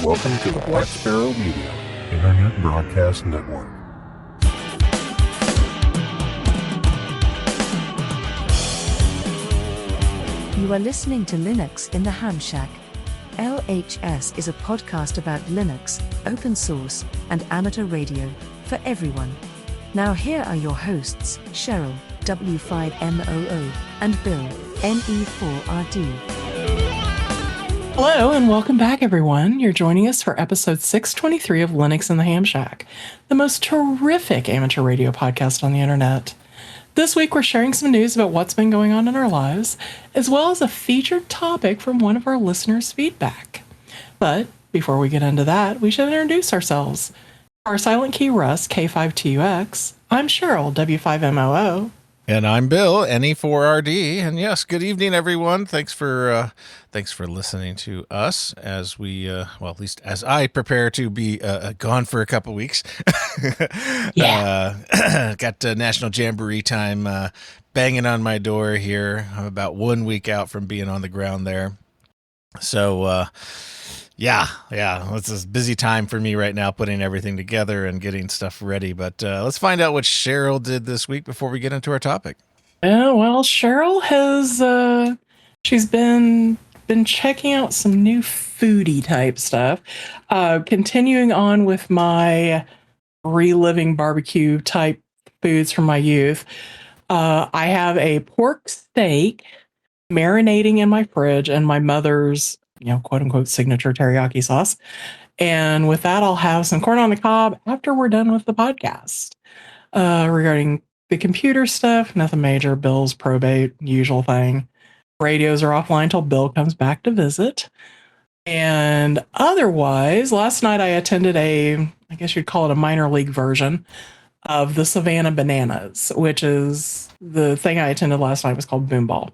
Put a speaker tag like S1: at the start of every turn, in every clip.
S1: Welcome to the Black Sparrow Media Internet Broadcast Network.
S2: You are listening to Linux in the Ham Shack. LHS is a podcast about Linux, open source, and amateur radio, for everyone. Now here are your hosts, Cheryl, W5MOO, and Bill, NE4RD.
S3: Hello and welcome back, everyone. You're joining us for episode 623 of Linux in the Ham Shack, the most terrific amateur radio podcast on the internet. This week, we're sharing some news about what's been going on in our lives, as well as a featured topic from one of our listeners' feedback. But before we get into that, we should introduce ourselves. Our silent key Russ, K5TUX. I'm Cheryl, W5MOO.
S4: And I'm Bill, NE4RD. And yes, good evening, everyone. Thanks for listening to us as we, at least as I prepare to be gone for a couple weeks. Got National Jamboree time banging on my door here. I'm about 1 week out from being on the ground there. So, it's a busy time for me right now, putting everything together and getting stuff ready. But let's find out what Cheryl did this week before we get into our topic.
S3: Yeah, well, Cheryl has she's been checking out some new foodie type stuff. Continuing on with my reliving barbecue type foods from my youth. I have a pork steak marinating in my fridge and my mother's, quote unquote, signature teriyaki sauce. And with that, I'll have some corn on the cob after we're done with the podcast. Regarding the computer stuff, nothing major. Bill's probate, usual thing. Radios are offline until Bill comes back to visit. And otherwise, last night I attended I guess you'd call it a minor league version of the Savannah Bananas, which is the thing I attended last night was called Boomball.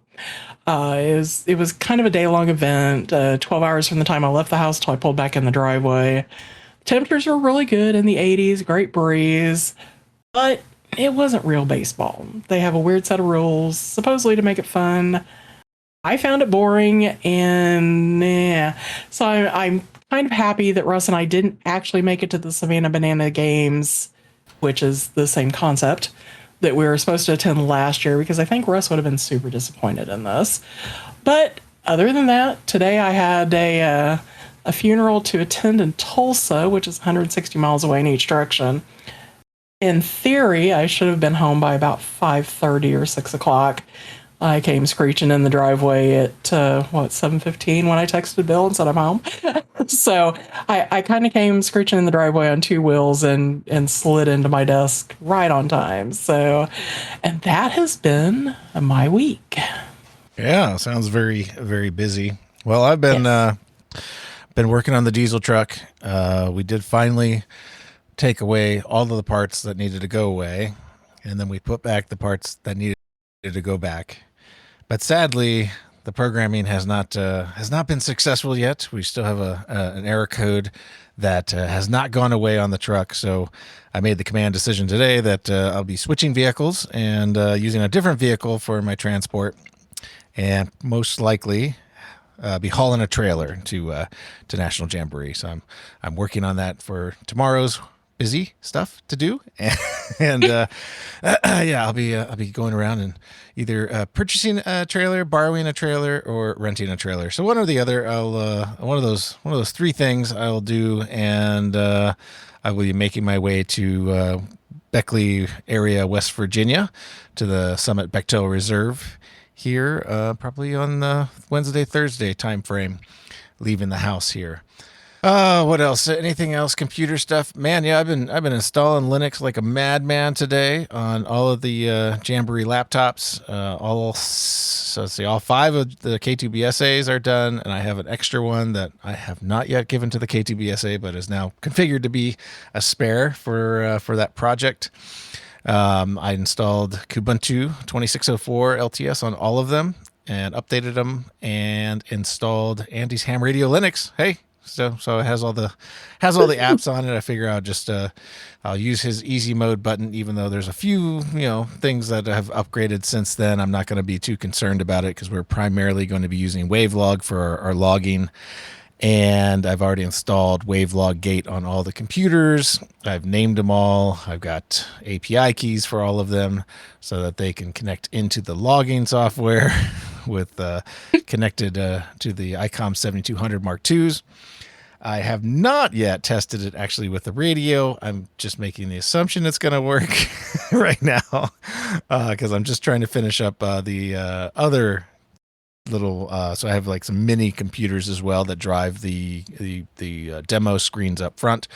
S3: It was kind of a day-long event, 12 hours from the time I left the house till I pulled back in the driveway. Temperatures were really good in the 80s, great breeze, but it wasn't real baseball. They have a weird set of rules, supposedly to make it fun. I found it boring, and so I'm kind of happy that Russ and I didn't actually make it to the Savannah Banana Games, which is the same concept that we were supposed to attend last year, because I think Russ would have been super disappointed in this. But other than that, today I had a funeral to attend in Tulsa, which is 160 miles away in each direction. In theory, I should have been home by about 5:30 or 6 o'clock. I came screeching in the driveway at 7:15 when I texted Bill and said I'm home. So I kind of came screeching in the driveway on two wheels and slid into my desk right on time. So, and that has been my week.
S4: Yeah, sounds very, very busy. Well, I've been been working on the diesel truck. We did finally take away all of the parts that needed to go away, and then we put back the parts that needed to go back. But sadly, the programming has not been successful yet. We still have an error code that has not gone away on the truck. So I made the command decision today that I'll be switching vehicles and using a different vehicle for my transport, and most likely be hauling a trailer to National Jamboree. So I'm working on that for tomorrow's busy stuff to do, and I'll be going around and either purchasing a trailer, borrowing a trailer, or renting a trailer. So one or the other, I'll one of those three things I'll do, and I will be making my way to Beckley area, West Virginia, to the Summit Bechtel Reserve here, probably on the Wednesday, Thursday time frame, leaving the house here. What else? Anything else? Computer stuff? Man, yeah, I've been installing Linux like a madman today on all of the Jamboree laptops. All 5 of the K2BSAs are done, and I have an extra one that I have not yet given to the K2BSA, but is now configured to be a spare for that project. I installed Kubuntu 2604 LTS on all of them and updated them, and installed Andy's Ham Radio Linux. Hey. So it has all the apps on it. I figure I'll use his easy mode button, even though there's a few things that have upgraded since then. I'm not going to be too concerned about it because we're primarily going to be using Wavelog for our logging And I've already installed Wavelog Gate on all the computers. I've named them all. I've got API keys for all of them so that they can connect into the logging software with connected to the ICOM 7200 Mark IIs. I have not yet tested it actually with the radio. I'm just making the assumption it's going to work right now because I'm just trying to finish up the other little. So I have like some mini computers as well that drive the demo screens up front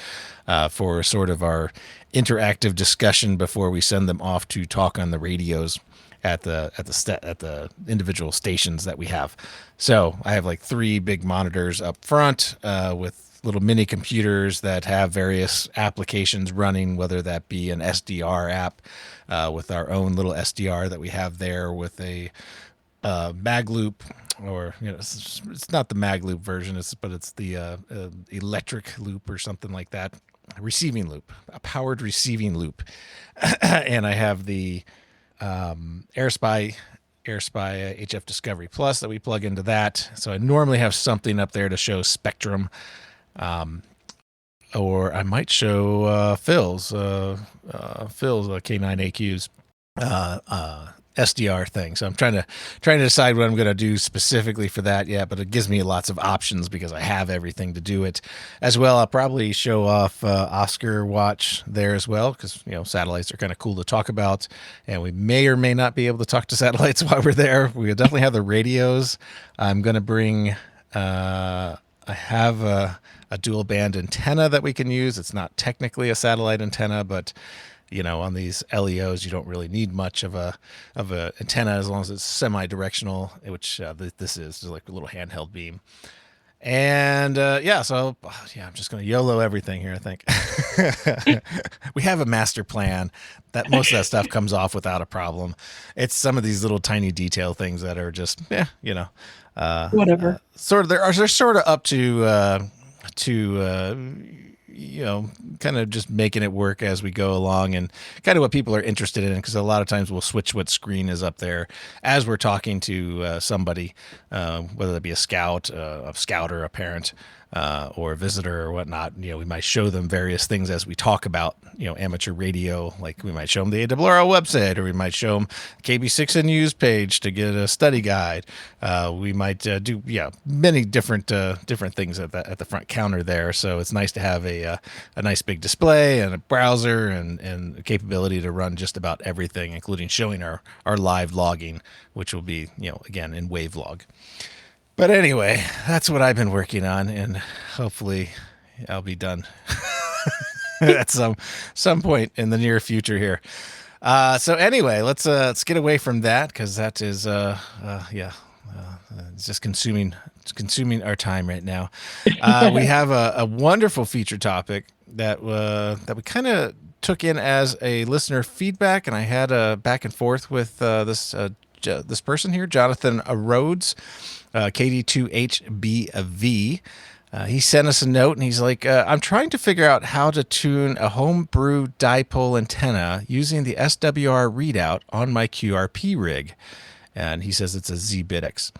S4: for sort of our interactive discussion before we send them off to talk on the radios at the individual stations that we have. So I have like 3 big monitors up front with little mini computers that have various applications running, whether that be an SDR app with our own little SDR that we have there with a mag loop, or it's not the mag loop version, but it's the electric loop or something like that, receiving loop, a powered receiving loop. And I have the AirSpy HF Discovery Plus that we plug into that. So I normally have something up there to show spectrum, or I might show Phil's K9AQ's SDR thing. So I'm trying to decide what I'm going to do specifically for that yet, but it gives me lots of options because I have everything to do it as well. I'll probably show off Oscar Watch there as well because satellites are kind of cool to talk about, and we may or may not be able to talk to satellites while we're there. We definitely have the radios. I'm going to bring I have a dual band antenna that we can use. It's not technically a satellite antenna, but on these LEOs, you don't really need much of a antenna as long as it's semi-directional, which this is like a little handheld beam. And I'm just going to YOLO everything here, I think. We have a master plan that most of that stuff comes off without a problem. It's some of these little tiny detail things that are just,
S3: whatever.
S4: They're sort of up to kind of just making it work as we go along, and kind of what people are interested in, because a lot of times we'll switch what screen is up there as we're talking to somebody, whether that be a scout, or a parent, or a visitor or whatnot. We might show them various things as we talk about, amateur radio. Like we might show them the ARRL website, or we might show them KB6NU's page to get a study guide. We might do many different things at the front counter there. So it's nice to have a nice big display and a browser and the capability to run just about everything, including showing our live logging, which will be again in Wavelog. But anyway, that's what I've been working on, and hopefully I'll be done at some point in the near future here. So anyway, let's get away from that, because that is it's just consuming our time right now. We have a wonderful feature topic that we kind of took in as a listener feedback, and I had a back and forth with this person here, Jonathan Rhoades. KD2HBV. He sent us a note, and he's like, I'm trying to figure out how to tune a homebrew dipole antenna using the SWR readout on my QRP rig. And he says it's a zBitx.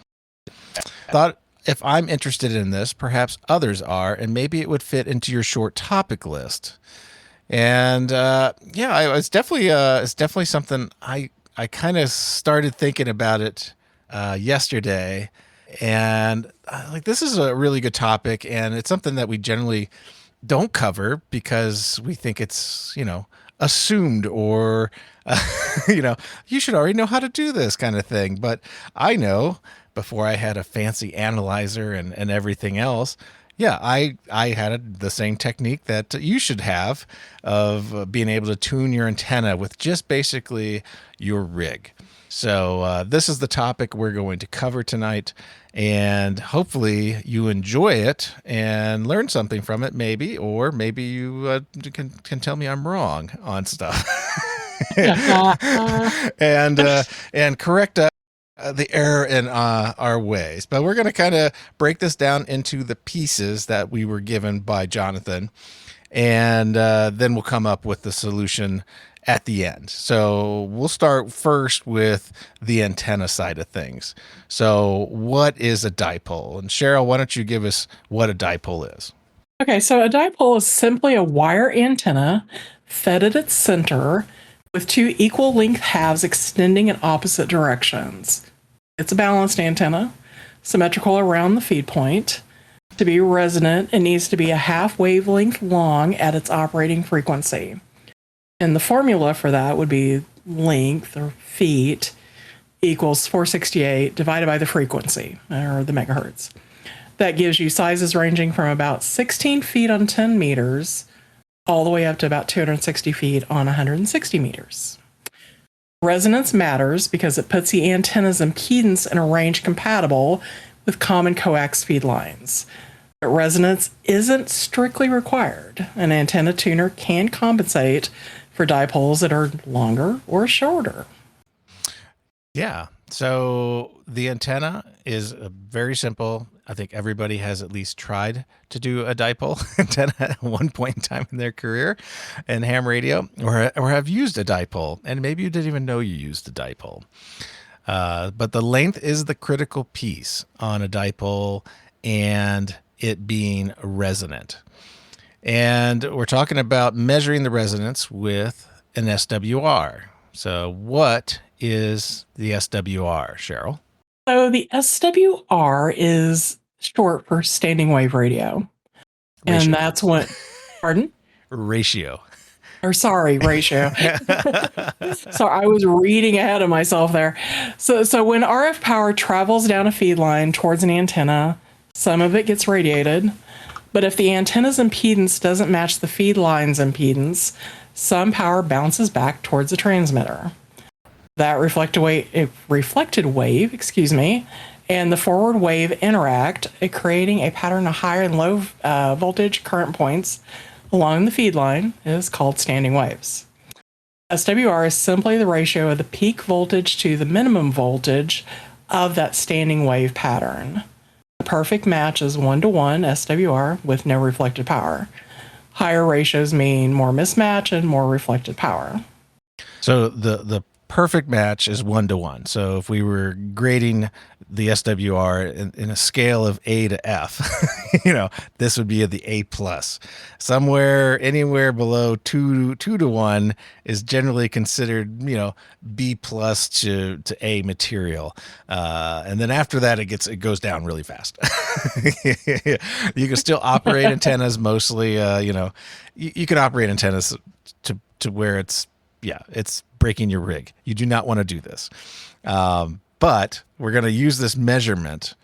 S4: Thought if I'm interested in this, perhaps others are, and maybe it would fit into your short topic list. And it's definitely something I kind of started thinking about it yesterday. And this is a really good topic, and it's something that we generally don't cover because we think it's, assumed, or, you should already know how to do this kind of thing. But I know before I had a fancy analyzer and everything else, I had the same technique that you should have of being able to tune your antenna with just basically your rig. So this is the topic we're going to cover tonight, and hopefully you enjoy it and learn something from it, maybe, or maybe you can tell me I'm wrong on stuff and correct the error in our ways. But we're going to kind of break this down into the pieces that we were given by Jonathan, and then we'll come up with the solution at the end. So we'll start first with the antenna side of things. So what is a dipole? And Cheryl, why don't you give us what a dipole is?
S3: Okay, so a dipole is simply a wire antenna fed at its center with two equal length halves extending in opposite directions. It's a balanced antenna, symmetrical around the feed point. To be resonant, it needs to be a half wavelength long at its operating frequency. And the formula for that would be length, or feet, equals 468 divided by the frequency, or the megahertz. That gives you sizes ranging from about 16 feet on 10 meters all the way up to about 260 feet on 160 meters. Resonance matters because it puts the antenna's impedance in a range compatible with common coax feed lines. But resonance isn't strictly required. An antenna tuner can compensate for dipoles that are longer or shorter.
S4: Yeah. So the antenna is very simple. I think everybody has at least tried to do a dipole antenna at one point in time in their career in ham radio, or have used a dipole, and maybe you didn't even know you used a dipole. But the length is the critical piece on a dipole, and it being resonant. And we're talking about measuring the resonance with an SWR. So what is the SWR, Cheryl?
S3: So the SWR is short for standing wave radio.
S4: Ratio.
S3: And that's what, pardon?
S4: Ratio.
S3: Or sorry, ratio. So I was reading ahead of myself there. So when RF power travels down a feed line towards an antenna, some of it gets radiated. But if the antenna's impedance doesn't match the feed line's impedance, some power bounces back towards the transmitter. That reflected wave, and the forward wave interact, creating a pattern of high and low voltage current points along the feed line is called standing waves. SWR is simply the ratio of the peak voltage to the minimum voltage of that standing wave pattern. The perfect match is 1-to-1 SWR with no reflected power. Higher ratios mean more mismatch and more reflected power.
S4: So the perfect match is 1-to-1. So if we were grading the SWR in a scale of A to F, this would be the A plus. Anywhere below 2-to-1 is generally considered, B plus to A material. And then after that, it goes down really fast. You can still operate antennas mostly, you can operate antennas to where it's breaking your rig. You do not want to do this. But we're going to use this measurement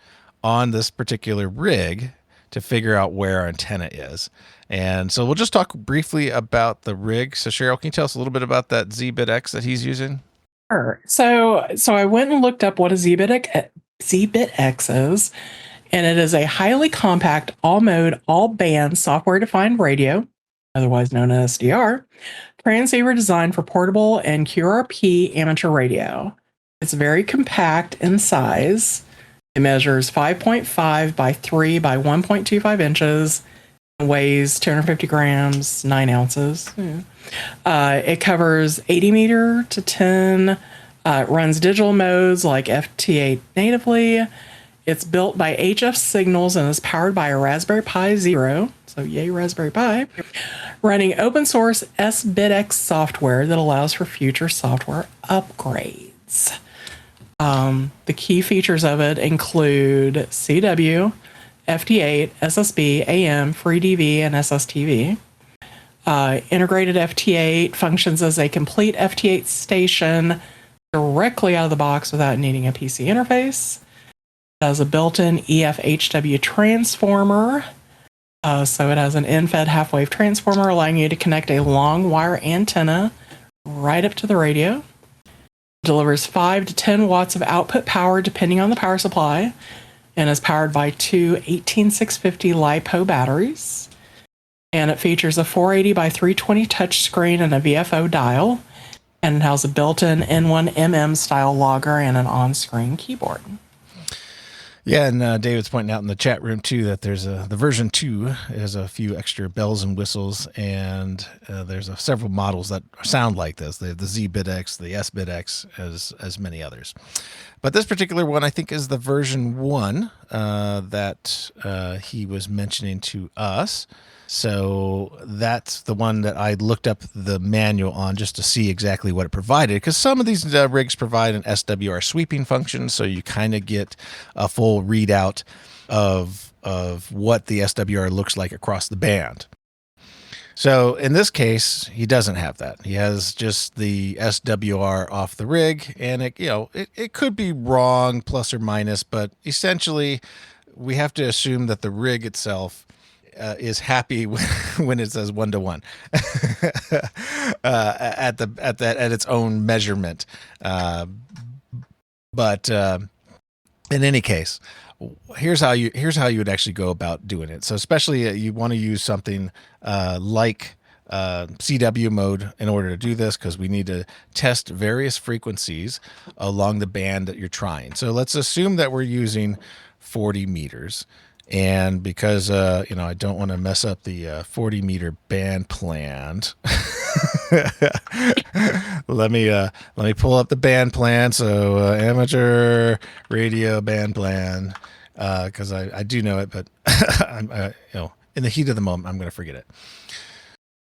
S4: on this particular rig to figure out where our antenna is. And so we'll just talk briefly about the rig. So Cheryl, can you tell us a little bit about that zBitx that he's using?
S3: Sure. So I went and looked up what a zBitx is, and it is a highly compact, all-mode, all-band, software-defined radio, otherwise known as SDR, transceiver designed for portable and QRP amateur radio. It's very compact in size. It measures 5.5 by 3 by 1.25 inches and weighs 250 grams, 9 ounces. It covers 80 meter to 10. It runs digital modes like FT8 natively. It's built by HF Signals and is powered by a Raspberry Pi Zero. So yay, Raspberry Pi. Running open source zBitx software that allows for future software upgrades. The key features of it include CW, FT8, SSB, AM, FreeDV, and SSTV. Integrated FT8 functions as a complete FT8 station directly out of the box without needing a PC interface. It has a built-in EF-HW transformer. So it has an in-fed half-wave transformer allowing you to connect a long wire antenna right up to the radio. It delivers 5 to 10 watts of output power depending on the power supply and is powered by two 18650 LiPo batteries. And it features a 480 by 320 touchscreen and a VFO dial. And it has a built-in N1MM style logger and an on-screen keyboard.
S4: Yeah, and David's pointing out in the chat room too that there's the version 2 has a few extra bells and whistles, and there's several models that sound like this: the zBitx, the sBitx, as many others. But this particular one, I think, is the version 1 that he was mentioning to us. So that's the one that I looked up the manual on just to see exactly what it provided, because some of these rigs provide an SWR sweeping function, so you kind of get a full readout of what the SWR looks like across the band. So in this case, he doesn't have that. He has just the SWR off the rig, and it could be wrong, plus or minus, but essentially we have to assume that the rig itself is happy when it says 1-to-1 at its own measurement. But in any case, here's how you would actually go about doing it. So especially you want to use something like CW mode in order to do this, because we need to test various frequencies along the band that you're trying. So let's assume that we're using 40 meters. And because I don't want to mess up the 40 meter band plan, let me pull up the band plan. So amateur radio band plan, because I do know it, but I'm in the heat of the moment I'm going to forget it.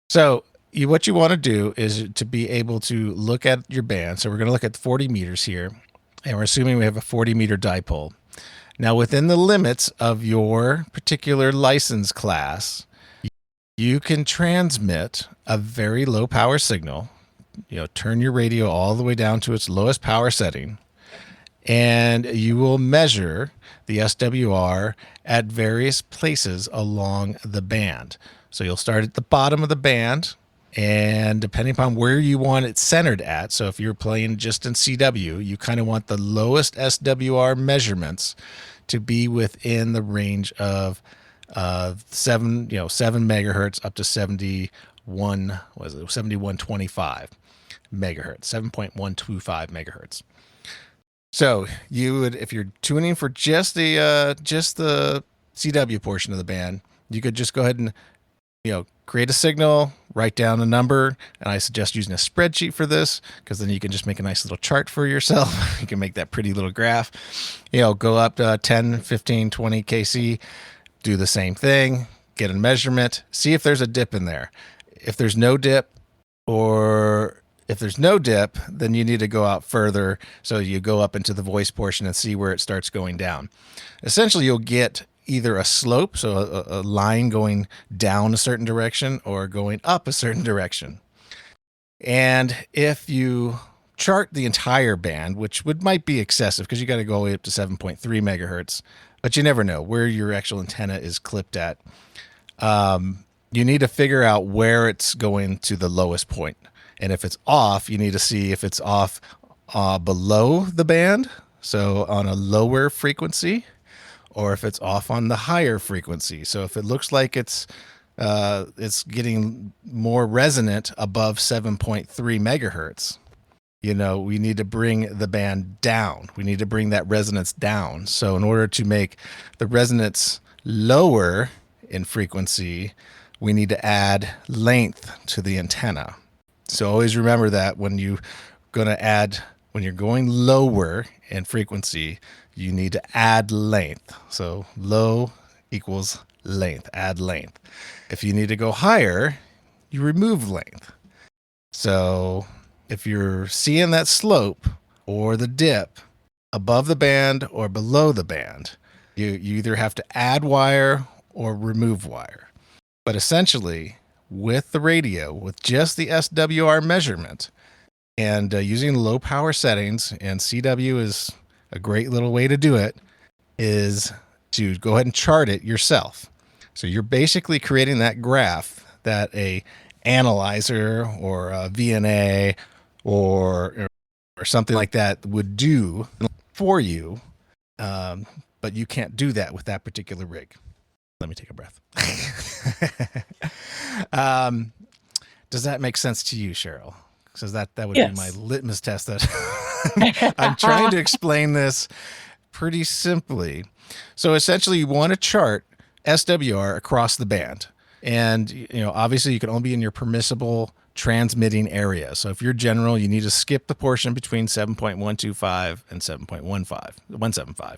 S4: So what you want to do is to be able to look at your band. So we're going to look at 40 meters here, and we're assuming we have a 40 meter dipole. Now, within the limits of your particular license class, you can transmit a very low power signal. Turn your radio all the way down to its lowest power setting, and you will measure the SWR at various places along the band. So you'll start at the bottom of the band, and depending upon where you want it centered at, so if you're playing just in CW, you kind of want the lowest SWR measurements to be within the range of 7 megahertz up to 7125 megahertz, 7.125 megahertz. So you would, if you're tuning for just the CW portion of the band, you could just go ahead and create a signal, write down a number, and I suggest using a spreadsheet for this, because then you can just make a nice little chart for yourself. You can make that pretty little graph. Go up to 10, 15, 20 kc, do the same thing, get a measurement, see if there's a dip in there. If there's no dip, then you need to go out further. So you go up into the voice portion and see where it starts going down. Essentially, you'll get either a slope, so a line going down a certain direction, or going up a certain direction. And if you chart the entire band, which might be excessive because you got to go all the way up to 7.3 megahertz, but you never know where your actual antenna is clipped at. You need to figure out where it's going to the lowest point. And if it's off, you need to see if it's off below the band, so on a lower frequency, or if it's off on the higher frequency. So if it looks like it's getting more resonant above 7.3 megahertz, we need to bring the band down. We need to bring that resonance down. So in order to make the resonance lower in frequency, we need to add length to the antenna. So always remember that when you're going lower in frequency, you need to add length. So low equals length, add length. If you need to go higher, you remove length. So if you're seeing that slope or the dip above the band or below the band, you either have to add wire or remove wire. But essentially, with the radio, with just the SWR measurement, and using low power settings, and CW is a great little way to do it, is to go ahead and chart it yourself. So you're basically creating that graph that a analyzer or a VNA or something like that would do for you, but you can't do that with that particular rig. Let me take a breath. Does that make sense to you, Cheryl? Because that would be my litmus test. That I'm trying to explain this pretty simply. So essentially you want to chart SWR across the band. And, obviously you can only be in your permissible transmitting area. So if you're general, you need to skip the portion between 7.125 and 175.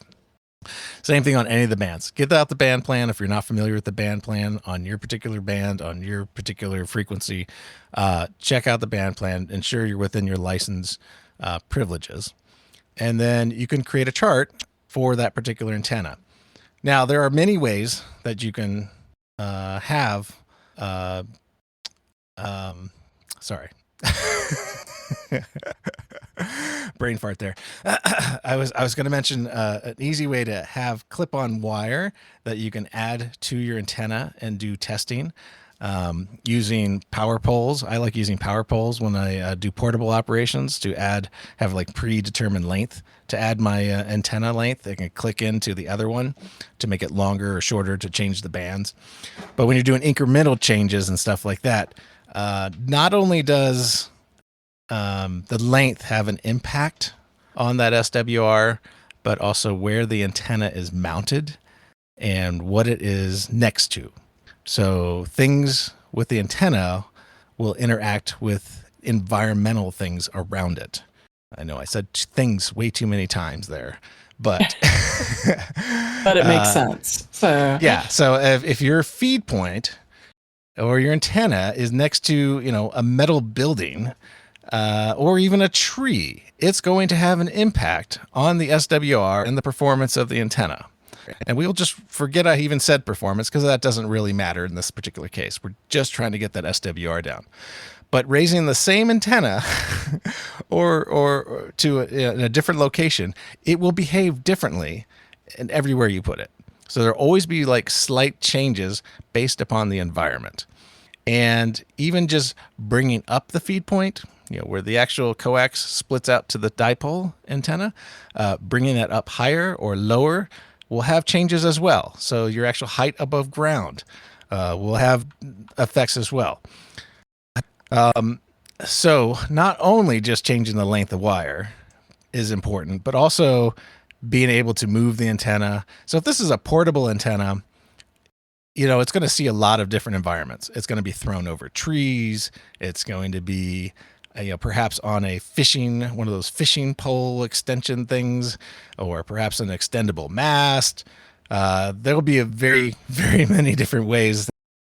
S4: Same thing on any of the bands. Get out the band plan. If you're not familiar with the band plan on your particular band, on your particular frequency, check out the band plan. Ensure you're within your license privileges. And then you can create a chart for that particular antenna. Now, there are many ways that you can have, sorry. Brain fart there. I was going to mention an easy way to have clip-on wire that you can add to your antenna and do testing using power poles. I like using power poles when I do portable operations to have like predetermined length to add my antenna length. I can click into the other one to make it longer or shorter to change the bands. But when you're doing incremental changes and stuff like that, not only does the length have an impact on that SWR, but also where the antenna is mounted and what it is next to. So things with the antenna will interact with environmental things around it. I know I said things way too many times there, but
S3: but it makes sense. So
S4: yeah. So if your feed point or your antenna is next to, a metal building, or even a tree, it's going to have an impact on the SWR and the performance of the antenna. And we'll just forget I even said performance because that doesn't really matter in this particular case. We're just trying to get that SWR down. But raising the same antenna or to in a different location, it will behave differently in everywhere you put it. So there'll always be like slight changes based upon the environment. And even just bringing up the feed point, where the actual coax splits out to the dipole antenna, bringing that up higher or lower will have changes as well. So your actual height above ground will have effects as well. So not only just changing the length of wire is important, but also being able to move the antenna. So if this is a portable antenna, it's going to see a lot of different environments. It's going to be thrown over trees. It's going to be perhaps on one of those fishing pole extension things, or perhaps an extendable mast. There will be a very, very many different ways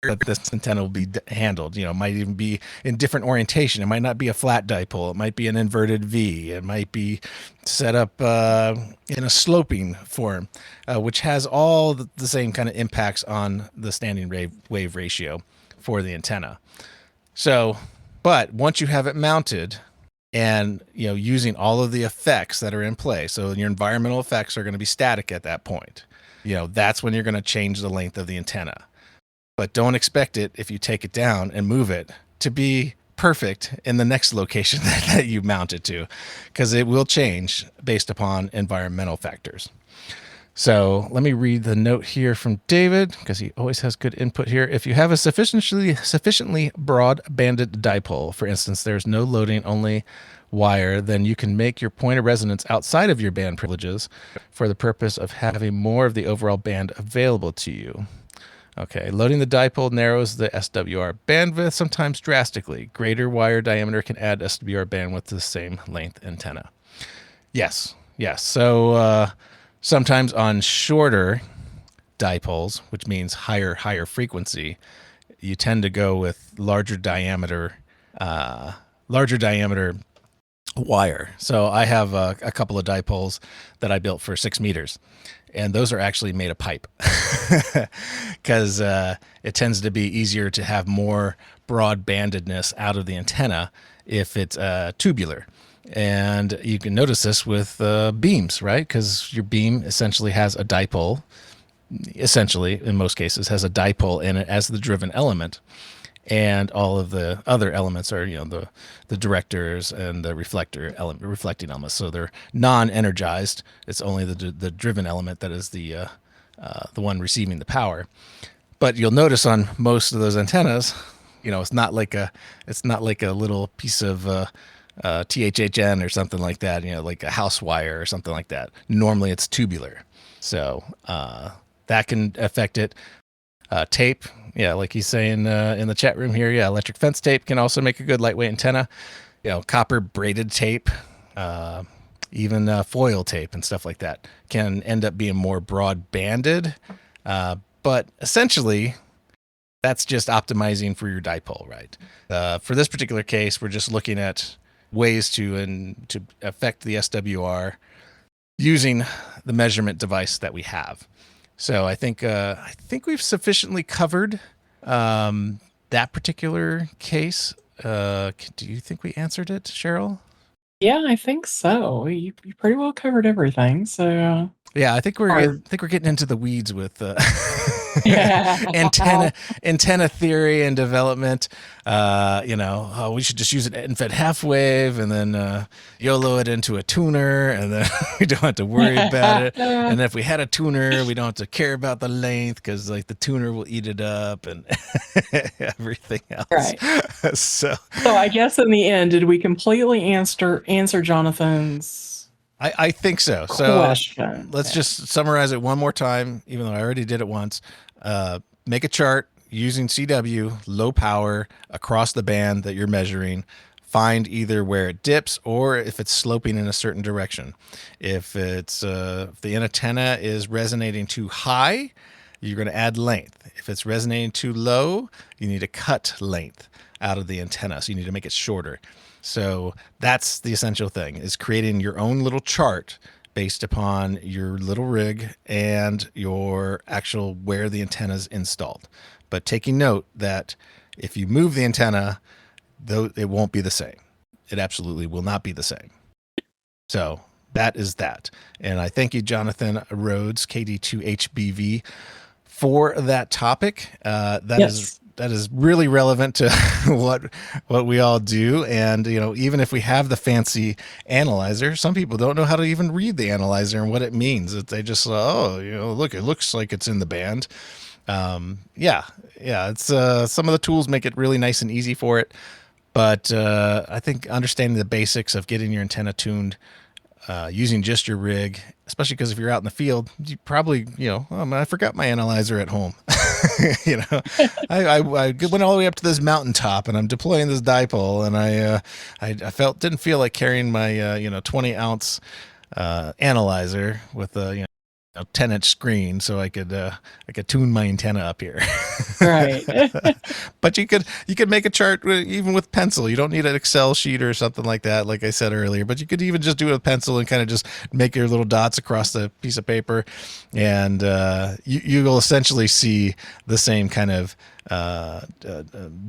S4: that this antenna will be handled. It might even be in different orientation. It might not be a flat dipole. It might be an inverted V. It might be set up in a sloping form, which has all the same kind of impacts on the standing wave ratio for the antenna. So, but once you have it mounted and, using all of the effects that are in play, so your environmental effects are going to be static at that point, that's when you're going to change the length of the antenna. But don't expect it, if you take it down and move it, to be perfect in the next location that you mount it to, because it will change based upon environmental factors. So let me read the note here from David, because he always has good input here. If you have a sufficiently broad banded dipole, for instance, there's no loading, only wire, then you can make your point of resonance outside of your band privileges for the purpose of having more of the overall band available to you. Okay, loading the dipole narrows the SWR bandwidth, sometimes drastically. Greater wire diameter can add SWR bandwidth to the same length antenna. Yes. So sometimes on shorter dipoles, which means higher frequency, you tend to go with larger diameter wire. So I have a couple of dipoles that I built for 6 meters. And those are actually made of pipe because it tends to be easier to have more broad bandedness out of the antenna if it's tubular. And you can notice this with beams, right? Because your beam essentially has a dipole, in most cases, has a dipole in it as the driven element. And all of the other elements are, the directors and the reflecting elements. So they're non-energized. It's only the driven element that is the one receiving the power. But you'll notice on most of those antennas, it's not like a little piece of THHN or something like that, like a house wire or something like that. Normally it's tubular. So that can affect it. Tape, like he's saying in the chat room here, electric fence tape can also make a good lightweight antenna. Copper braided tape, even foil tape and stuff like that can end up being more broad banded. But essentially, that's just optimizing for your dipole, right? For this particular case, we're just looking at ways to affect the SWR using the measurement device that we have. So I think we've sufficiently covered that particular case. Do you think we answered it, Cheryl?
S3: Yeah, I think so. You pretty well covered everything. So
S4: yeah, I think we're getting into the weeds with antenna theory and development. We should just use an end-fed half wave and then YOLO it into a tuner, and then we don't have to worry about it. And if we had a tuner, we don't have to care about the length because like the tuner will eat it up and everything else.
S3: Right.
S4: So
S3: I guess in the end, did we completely answer Jonathan's?
S4: I think so. So let's just summarize it one more time, even though I already did it once. Make a chart using CW, low power, across the band that you're measuring. Find either where it dips or if it's sloping in a certain direction. If it's if the antenna is resonating too high, you're going to add length. If it's resonating too low, you need to cut length out of the antenna. So you need to make it shorter. So that's the essential thing, is creating your own little chart based upon your little rig and your actual where the antenna is installed. But taking note that if you move the antenna, though, it won't be the same. It absolutely will not be the same. So that is that. And I thank you, Jonathan Rhoades, KD2HBV, for that topic. That is really relevant to what we all do. And, even if we have the fancy analyzer, some people don't know how to even read the analyzer and what it means. They just, look, it looks like it's in the band. It's some of the tools make it really nice and easy for it. But I think understanding the basics of getting your antenna tuned using just your rig, especially because if you're out in the field, you probably, I forgot my analyzer at home. I went all the way up to this mountaintop and I'm deploying this dipole, and I didn't feel like carrying my 20-ounce analyzer with a 10-inch screen so I could tune my antenna up here.
S3: Right.
S4: But you could make a chart even with pencil. You don't need an Excel sheet or something like that, like I said earlier, but you could even just do it with pencil and kind of just make your little dots across the piece of paper, and you will essentially see the same kind of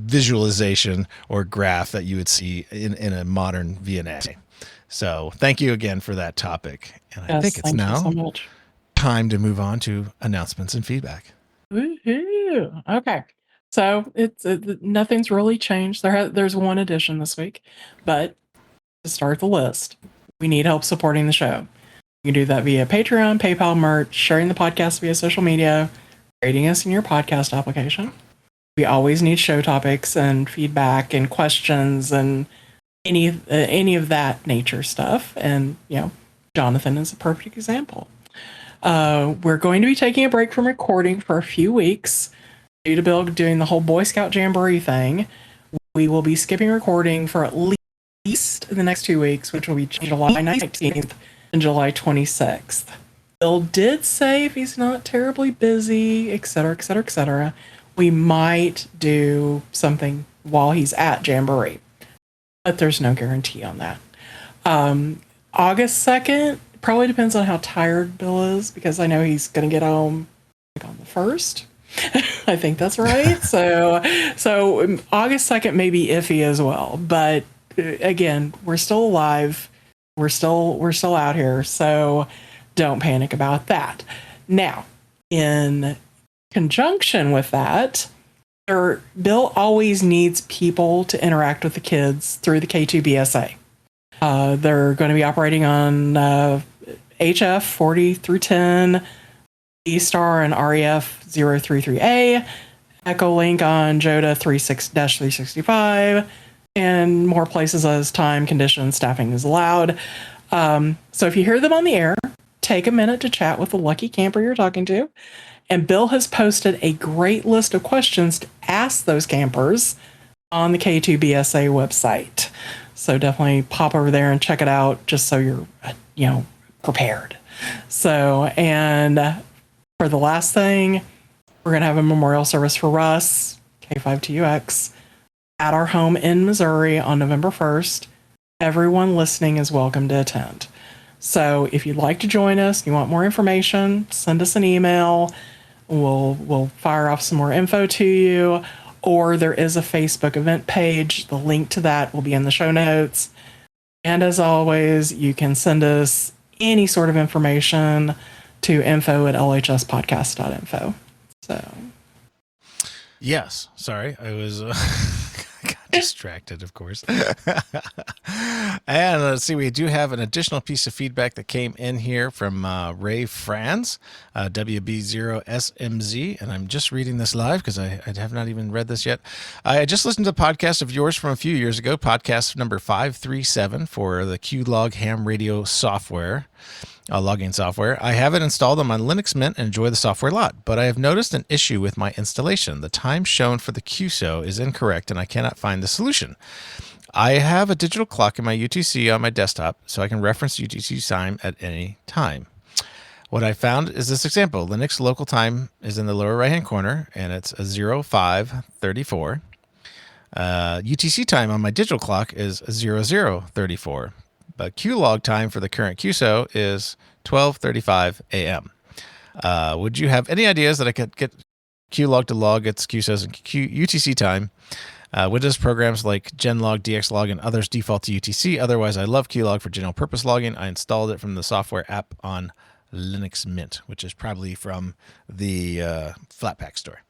S4: visualization or graph that you would see in a modern VNA. So thank you again for that topic. And I think it's now so much time to move on to announcements and feedback.
S3: Woohoo! Okay, so it's nothing's really changed. There's one addition this week, but to start the list, we need help supporting the show. You can do that via Patreon, PayPal, merch, sharing the podcast via social media, rating us in your podcast application. We always need show topics and feedback and questions and any of that nature stuff. And Jonathan is a perfect example. We're going to be taking a break from recording for a few weeks due to Bill doing the whole Boy Scout Jamboree thing. We will be skipping recording for at least the next 2 weeks, which will be July 19th and July 26th. Bill did say if he's not terribly busy, etc., we might do something while he's at Jamboree, but there's no guarantee on that. August 2nd, probably depends on how tired Bill is, because I know he's going to get home on the 1st. I think that's right. So August 2nd may be iffy as well. But again, we're still alive. We're still out here. So don't panic about that. Now, in conjunction with that, Bill always needs people to interact with the kids through the K2BSA. They're going to be operating on HF 40 through 10, E-Star and REF 033A, Echo Link on JOTA 365, and more places as time, conditions, staffing is allowed. So if you hear them on the air, take a minute to chat with the lucky camper you're talking to. And Bill has posted a great list of questions to ask those campers on the K2BSA website. So definitely pop over there and check it out just so you're, prepared. So, and for the last thing, we're going to have a memorial service for Russ, K5TUX, at our home in Missouri on November 1st. Everyone listening is welcome to attend. So if you'd like to join us, you want more information, send us an email. We'll fire off some more info to you. Or there is a Facebook event page. The link to that will be in the show notes. And as always, you can send us any sort of information to info@lhspodcast.info. So,
S4: yes. Sorry, I was got distracted, of course. And let's see, we do have an additional piece of feedback that came in here from Ray Franz, WB0SMZ, and I'm just reading this live because I have not even read this yet. I just listened to a podcast of yours from a few years ago, podcast number 537 for the QLog ham radio software. Logging software. I have it installed on my Linux Mint and enjoy the software a lot, but I have noticed an issue with my installation. The time shown for the QSO is incorrect and I cannot find the solution. I have a digital clock in my UTC on my desktop, so I can reference UTC time at any time. What I found is this example. Linux local time is in the lower right-hand corner, and it's a 0534. UTC time on my digital clock is 0034. But QLog time for the current QSO is 12:35 a.m. Would you have any ideas that I could get QLog to log its QSOs and UTC time? Windows programs like Genlog, DXlog, and others default to UTC. Otherwise, I love QLog for general purpose logging. I installed it from the software app on Linux Mint, which is probably from the Flatpak store.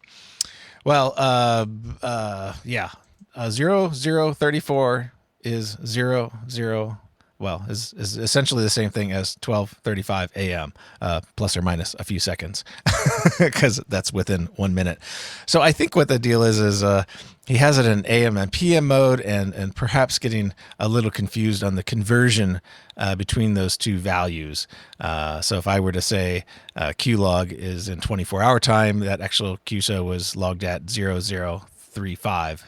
S4: Well, 0034 is 00. Well, is essentially the same thing as 12:35 a.m., plus or minus a few seconds, because that's within 1 minute. So I think what the deal is he has it in AM and PM mode, and perhaps getting a little confused on the conversion between those two values. So if I were to say QLog is in 24-hour time, that actual QSO was logged at 0035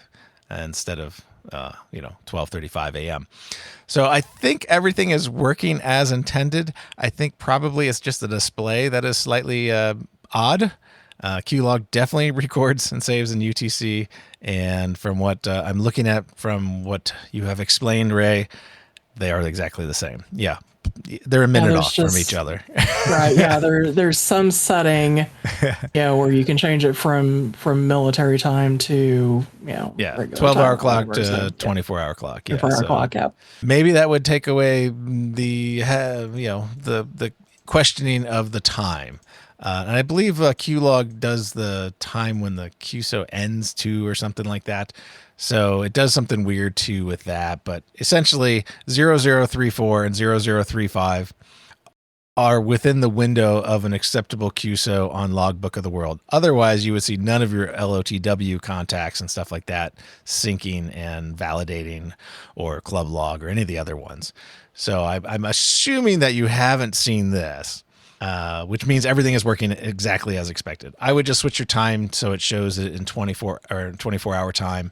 S4: instead of 12:35 a.m. So I think everything is working as intended. I think probably it's just the display that is slightly odd. QLog definitely records and saves in UTC. And from what I'm looking at, from what you have explained, Ray, they are exactly the same. Yeah. They're a minute off from each other.
S3: Right. Yeah. There's some setting, where you can change it from military time to,
S4: 12-hour clock to 24-hour clock. Yeah.
S3: 24-hour clock. Yeah.
S4: Maybe that would take away the questioning of the time. And I believe QLog does the time when the QSO ends too, or something like that. So it does something weird too with that. But essentially 0034 and 0035 are within the window of an acceptable QSO on Logbook of the World. Otherwise, you would see none of your LOTW contacts and stuff like that syncing and validating, or Club Log or any of the other ones. So I'm assuming that you haven't seen this. Which means everything is working exactly as expected. I would just switch your time so it shows it in 24-hour time,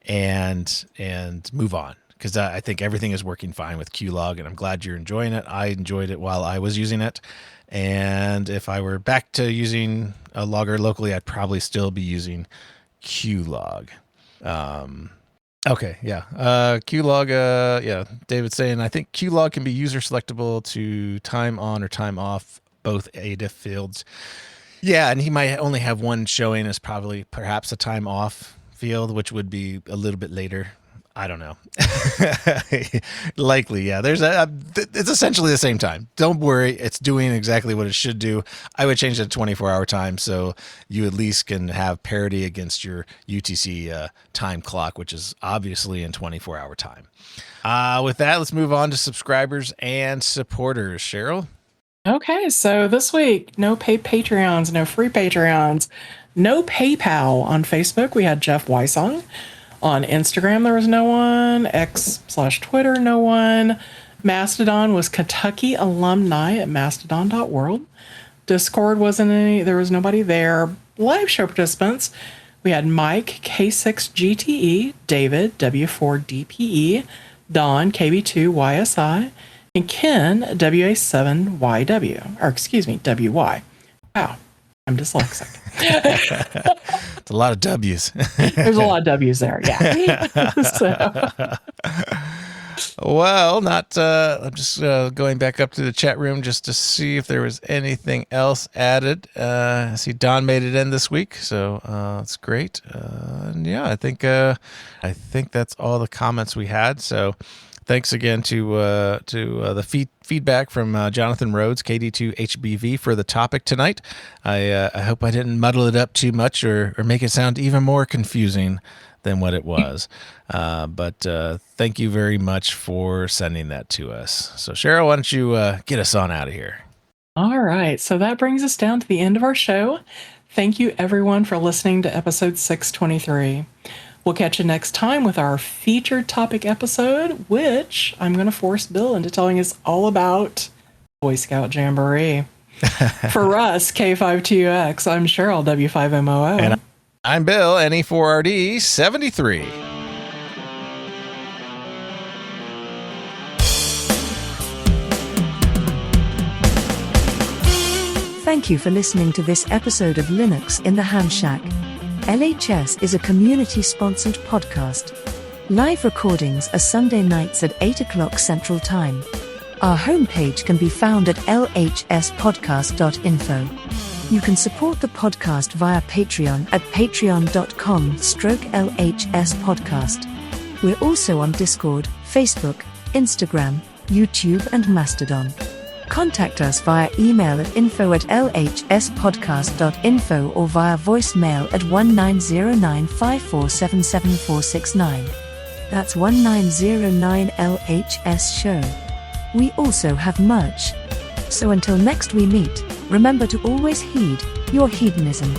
S4: and move on, because I think everything is working fine with QLog, and I'm glad you're enjoying it. I enjoyed it while I was using it, and if I were back to using a logger locally, I'd probably still be using QLog. Okay, yeah. QLog, David's saying, I think QLog can be user selectable to time on or time off, both ADIF fields. Yeah, and he might only have one showing as perhaps a time off field, which would be a little bit later. I don't know. Likely, yeah. It's essentially the same time. Don't worry, it's doing exactly what it should do. I would change it to 24-hour time so you at least can have parity against your UTC time clock, which is obviously in 24-hour time. With that, let's move on to subscribers and supporters. Cheryl?
S3: Okay, so this week, no paid Patreons, no free Patreons, no PayPal on Facebook. We had Jeff Weissong. On Instagram, there was no one. X/Twitter, no one. Mastodon was Kentucky alumni at mastodon.world. Discord wasn't any, there was nobody there. Live show participants, we had Mike, K6GTE, David, W4DPE, Don, KB2YSI, and Ken, WA7YW, or excuse me, WY. Wow, I'm dyslexic.
S4: It's a lot of W's.
S3: There's a lot of W's there, yeah. So.
S4: Well, I'm just going back up to the chat room just to see if there was anything else added. I see Don made it in this week, so that's great. And yeah, I think that's all the comments we had. So thanks again to the feedback from Jonathan Rhoades, KD2HBV, for the topic tonight. I hope I didn't muddle it up too much or make it sound even more confusing than what it was. But thank you very much for sending that to us. So Cheryl, why don't you get us on out of here?
S3: All right. So that brings us down to the end of our show. Thank you everyone for listening to episode 623. We'll catch you next time with our featured topic episode, which I'm going to force Bill into telling us all about Boy Scout Jamboree. For Russ, K5TUX, I'm Cheryl, W5MOO.
S4: And I'm Bill, NE4RD 73.
S2: Thank you for listening to this episode of Linux in the Ham Shack. LHS is a community-sponsored podcast. Live recordings are Sunday nights at 8 o'clock Central Time. Our homepage can be found at lhspodcast.info. You can support the podcast via Patreon at patreon.com/LHS podcast. We're also on Discord, Facebook, Instagram, YouTube, and Mastodon. Contact us via email at info@lhspodcast.info or via voicemail at 190954777469. That's 1909 LHS show. We also have merch. So until next we meet, remember to always heed your hedonism.